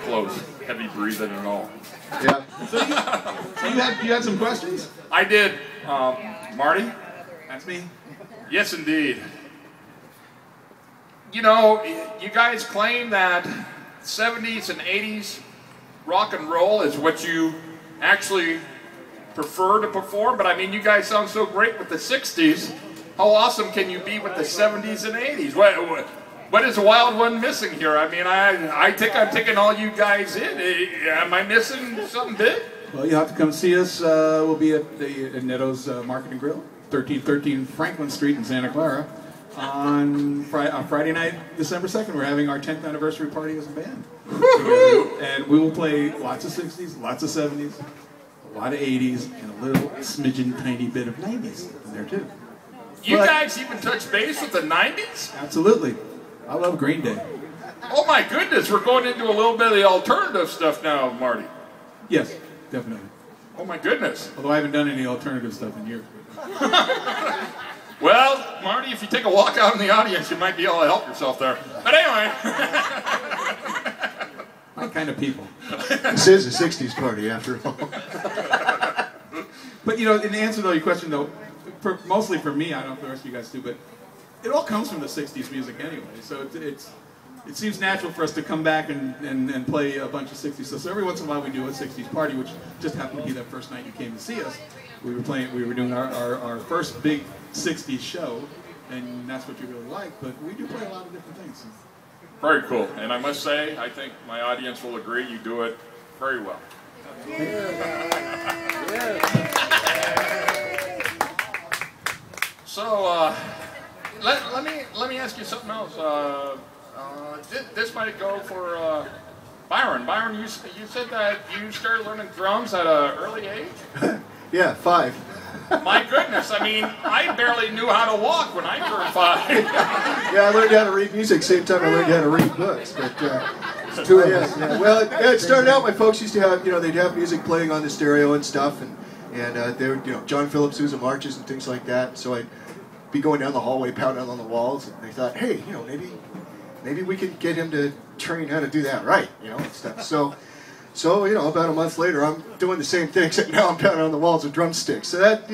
close, heavy breathing and all. Yeah. So you had some questions? I did. Marty? That's me. Yes, indeed. You know, you guys claim that 70s and 80s rock and roll is what you actually prefer to perform, but I mean, you guys sound so great with the 60s. How awesome can you be with the 70s and 80s? What is Wild One missing here? I mean, I think I'm taking all you guys in. Am I missing something big? Well, you'll have to come see us. We'll be at Netto's Market and Grill, 1313 Franklin Street in Santa Clara. On Friday night, December 2nd, we're having our 10th anniversary party as a band. And we will play lots of 60s, lots of 70s, a lot of 80s, and a little smidgen tiny bit of 90s in there too. You guys even touch base with the 90s? Absolutely. I love Green Day. Oh my goodness, we're going into a little bit of the alternative stuff now, Marty. Yes, definitely. Oh my goodness. Although I haven't done any alternative stuff in years. Well, Marty, if you take a walk out in the audience, you might be able to help yourself there. But anyway. My kind of people. This is a 60s party, after all. But, you know, in answer to your question, though, mostly for me, I don't know if the rest of you guys do, but it all comes from the 60s music anyway. So it seems natural for us to come back and play a bunch of 60s stuff. So every once in a while we do a 60s party, which just happened to be that first night you came to see us. We were doing our first big 60s show, and that's what you really like, but we do play a lot of different things. Very cool. And I must say, I think my audience will agree you do it very well. So, let me ask you something else. This might go for Byron. Byron, you said that you started learning drums at an early age? Yeah, 5. My goodness, I mean, I barely knew how to walk when I turned 5. Yeah, I learned how to read music same time I learned how to read books. But two of us. Yeah. Well, it started out. My folks used to have, they'd have music playing on the stereo and stuff, and they would, John Philip Sousa marches and things like that. So I'd be going down the hallway, pounding on the walls, and they thought, hey, maybe we could get him to train how to do that right, and stuff. So, about a month later, I'm doing the same thing, except now I'm pounding on the walls with drumsticks. So that,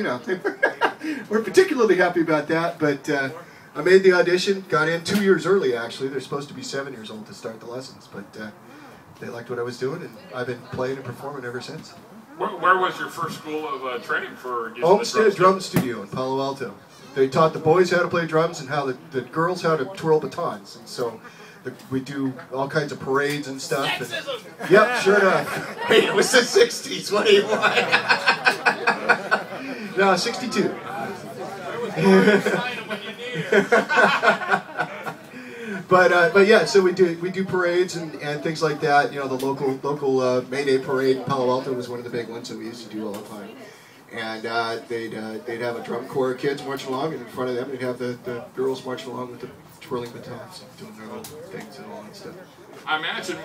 we're particularly happy about that. But I made the audition, got in 2 years early, actually. They're supposed to be 7 years old to start the lessons. But they liked what I was doing, and I've been playing and performing ever since. Where was your first school of training for using Homestead Drum Studio in Palo Alto. They taught the boys how to play drums and how the girls how to twirl batons. And so we do all kinds of parades and stuff. And, yep, sure enough. Hey, it was the 60s. What do you want? No, 62. But yeah, so we do parades and things like that. The local May Day parade in Palo Alto was one of the big ones that we used to do all the time. And they'd have a drum corps of kids marching along, and in front of them they'd have the girls marching along with the twirling batons, doing their little things and all that stuff. I imagine,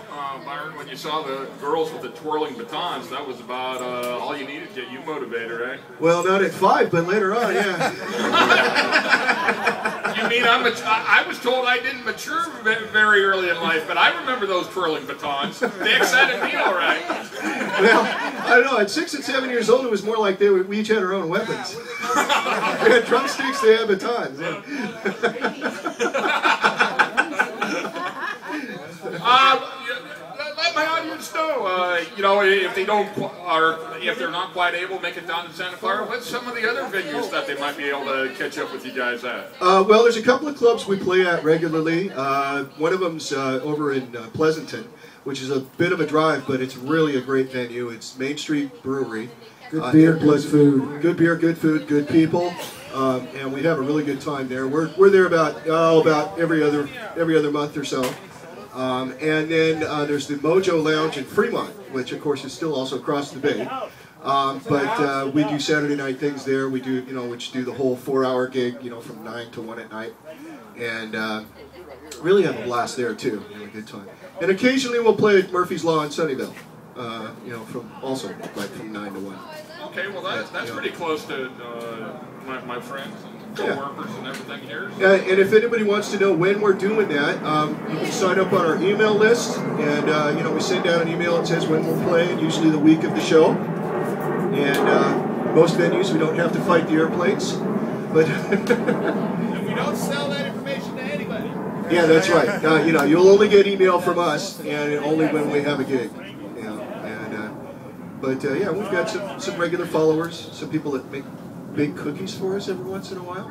Byron, when you saw the girls with the twirling batons, that was about all you needed to get you motivated, right? Well, not at 5, but later on, yeah. You mean I was told I didn't mature very early in life, but I remember those twirling batons. They excited me all right. Well, I don't know. At 6 and 7 years old, it was more like we each had our own weapons. They had drumsticks, they had batons. Let my audience know, if if they're not quite able to make it down to Santa Clara, what's some of the other venues that they might be able to catch up with you guys at? Well, there's a couple of clubs we play at regularly. One of them's over in Pleasanton, which is a bit of a drive, but it's really a great venue. It's Main Street Brewery. Good beer, good food. Good beer, good food, good people, and we have a really good time there. We're there about every other month or so. And then there's the Mojo Lounge in Fremont, which of course is still also across the bay. But we do Saturday night things there. We do, which do the whole 4-hour gig, from 9 to 1 at night, and really have a blast there too. Really good time. And occasionally we'll play at Murphy's Law in Sunnyvale, from 9 to 1. Okay, well that's pretty close to my friends co-workers and everything here. And if anybody wants to know when we're doing that, you can sign up on our email list, and we send out an email that says when we're playing, usually the week of the show. And most venues we don't have to fight the airplanes, but And we don't sell that information to anybody. yeah, that's right. You'll only get email from us, and only when we have a gig. But we've got some regular followers, some people that make cookies for us every once in a while.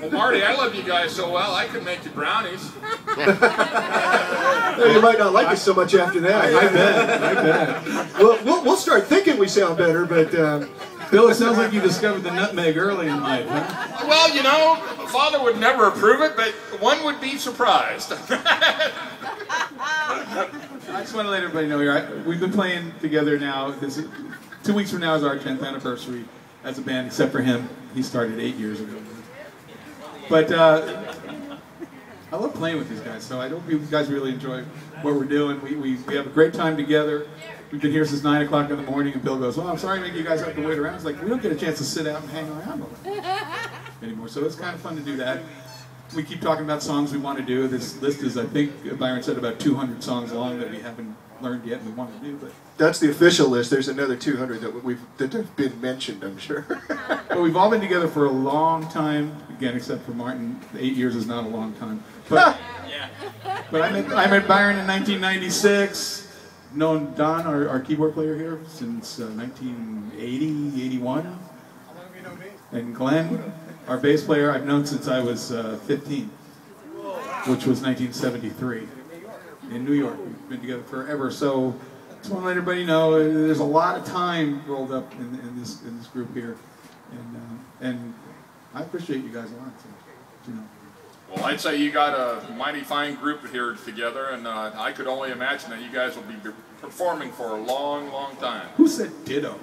Well, Marty, I love you guys so well, I could make you brownies. Well, you might not like us so much after that. I bet. We'll start thinking we sound better, but Bill, it sounds like you discovered the nutmeg early in life, huh? Well, Father would never approve it, but one would be surprised. I just want to let everybody know here, we've been playing together now. 2 weeks from now is our 10th anniversary as a band, except for him. He started 8 years ago. But I love playing with these guys, so I hope you guys really enjoy what we're doing. We have a great time together. We've been here since 9 o'clock in the morning, and Bill goes, well, I'm sorry to make you guys have to wait around. It's like, we don't get a chance to sit out and hang around anymore, so it's kind of fun to do that. We keep talking about songs we want to do. This list is, I think, Byron said, about 200 songs long that we haven't learned yet and we want to do. But that's the official list. There's another 200 that have been mentioned, I'm sure. But we've all been together for a long time. Again, except for Martin, 8 years is not a long time. But, but I met Byron in 1996. Known Don, our keyboard player here, since 1980, 81. And Glenn, our bass player, I've known since I was 15, which was 1973 in New York. We've been together forever. So just want to let everybody know there's a lot of time rolled up in this group here, and I appreciate you guys a lot. So, Well, I'd say you got a mighty fine group here together, and I could only imagine that you guys will be performing for a long, long time. Who said ditto?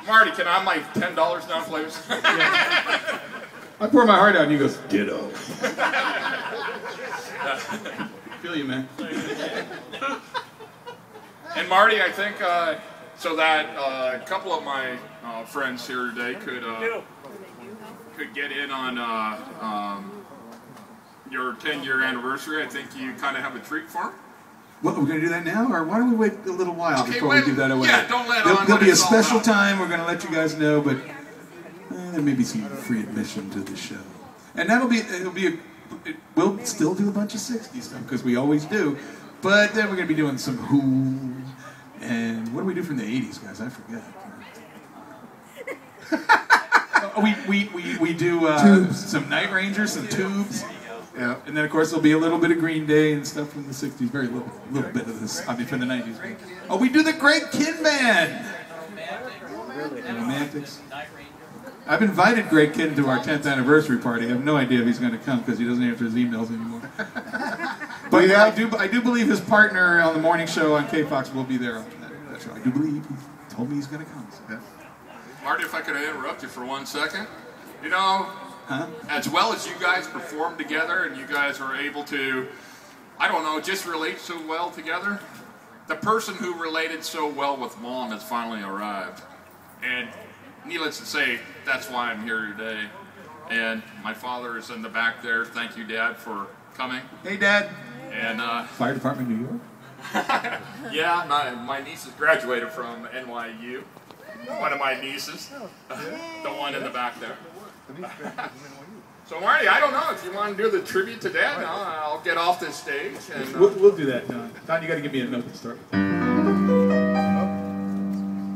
Marty, can I have my $10 now, please? I pour my heart out, and he goes, ditto. Feel you, man. And Marty, I think so that a couple of my friends here today could get in on your 10-year anniversary. I think you kind of have a treat for them. What, we're going to do that now, or why don't we wait a little while before we do that away? Yeah, don't let There'll, on. there'll be a special time. We're going to let you guys know, but there may be some free admission to the show, and we'll still do a bunch of '60s stuff because we always do, but then we're going to be doing some Who, and what do we do from the '80s, guys? I forget. We do some Night Rangers, some Tubes. Yeah, and then of course there'll be a little bit of Green Day and stuff from the '60s, very little bit of this. I mean, from the '90s. Oh, we do the Greg Kihn Band. Romantics. I've invited Greg Kihn to our 10th anniversary party. I have no idea if he's going to come because he doesn't answer his emails anymore. But yeah, I do believe his partner on the morning show on KFOX will be there. That's right. I do believe he told me he's going to come. So. Yeah. Marty, if I could interrupt you for 1 second. As well as you guys perform together and you guys are able to, I don't know, just relate so well together, the person who related so well with Mom has finally arrived. And needless to say, that's why I'm here today. And my father is in the back there. Thank you, Dad, for coming. Hey, Dad. And Fire Department, New York? Yeah, my niece has graduated from NYU. One of my nieces. The one in the back there. So Marty, I don't know if you want to do the tribute to Dad. I'll get off this stage. And we'll do that, Don. Don, you got to give me a note to start with.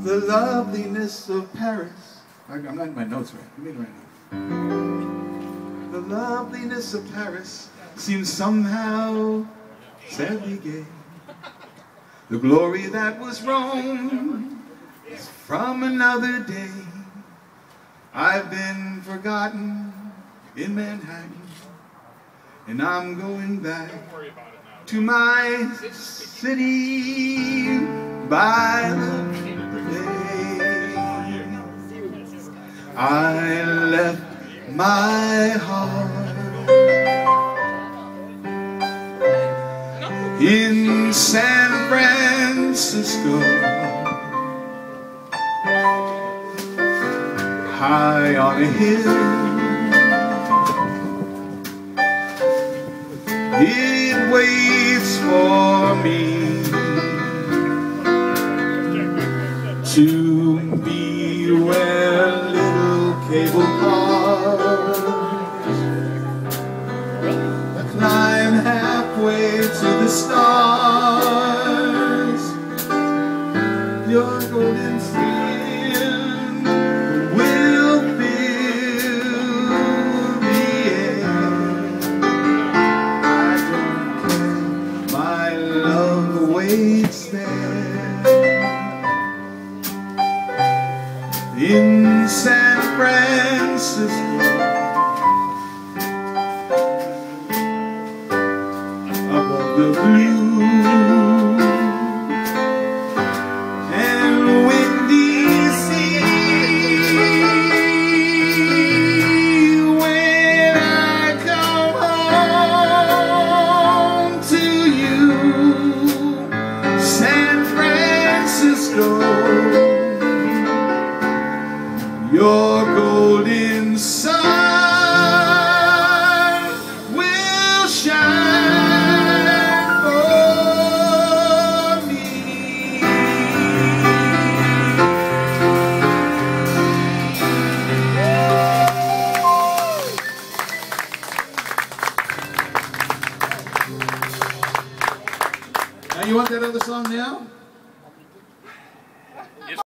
The loveliness of Paris. I'm not in my notes right. Give me the right note. The loveliness of Paris seems somehow sadly gay. The glory that was Rome is from another day. I've been forgotten in Manhattan, and I'm going back to my city by the bay. I left my heart in San Francisco. high on a hill. It waits for me to be where little cable cars climb halfway to the stars. Your golden skin will fill the air. I don't care, my love waits there in San Francisco. Above the blue and windy sea, when I come home to you, San Francisco, your golden sun will shine for me. Now you want that other song now?